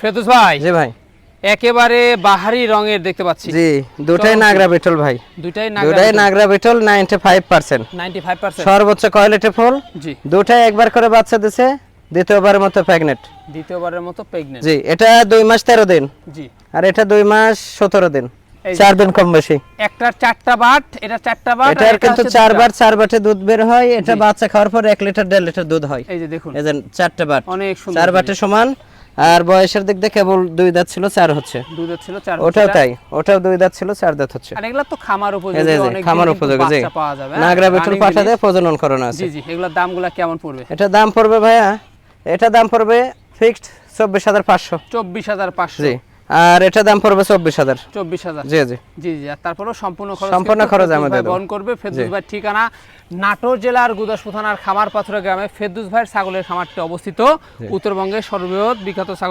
ফেরদৌস ভাই। জি ভাই। একেবারে বাহারি রঙের দেখতে পাচ্ছি। জি, দুটাই নাগরা বিটল ভাই। দুটাই নাগরা বিটল 95%। 95% সর্বোচ্চ কোয়ালিটি ফুল। জি। দুটাই একবার করে বাচ্চা দিছে, দ্বিতীয়বারের মতো প্রেগন্যান্ট। দ্বিতীয়বারের মতো প্রেগন্যান্ট। জি, এটা 2 মাস 13 দিন। জি। আর এটা 2 মাস 17 দিন। 4 দিন কম বেশি। একটার 4টা বাট, এটা 4টা বাট। এটার কিন্তু 4 বার 4 বাটে দুধ বের হয়। এটা বাচ্চা খাওয়ার পর 1 লিটার 1.5 লিটার দুধ হয়। এই যে দেখুন, এই যে 4টা বাট, অনেক সুন্দর, 4 বাটে সমান। আর বয়সের দিক দিয়ে কেবল 2 দাঁত ছিল, 4 হচ্ছে। 2 দাঁত ছিল, 4 ওটাও তাই, ওটাও 2 দাঁত ছিল, 4 দাঁত হচ্ছে। আর এগুলা তো খামার উপযোগী, অনেক খামার উপযোগী। জি, বাচ্চা পাওয়া যাবে। নাগরা বিটল পাঠা দিয়ে প্রজনন করানো আছে। জি জি। এগুলোর দামগুলো কেমন পড়বে? এটা দাম পড়বে ভাইয়া, এটা দাম পড়বে ফিক্সড 24,500। 24,500। জি। আর এটা দাম পড়বে 24,000। 24,000। জি জি জি জি। আর তারপরেও সম্পূর্ণ খরচ আমাদের বহন করবে। ফেরদৌস ভাই ঠিকানা নাটোর জেলার গুদাসপুর থানার খামারপাথুরা গ্রামে ফেরদৌস ভাইয়ের ছাগলের খামারটি অবস্থিত। উত্তরবঙ্গের সর্ববৃহৎ বিখ্যাত ছাগল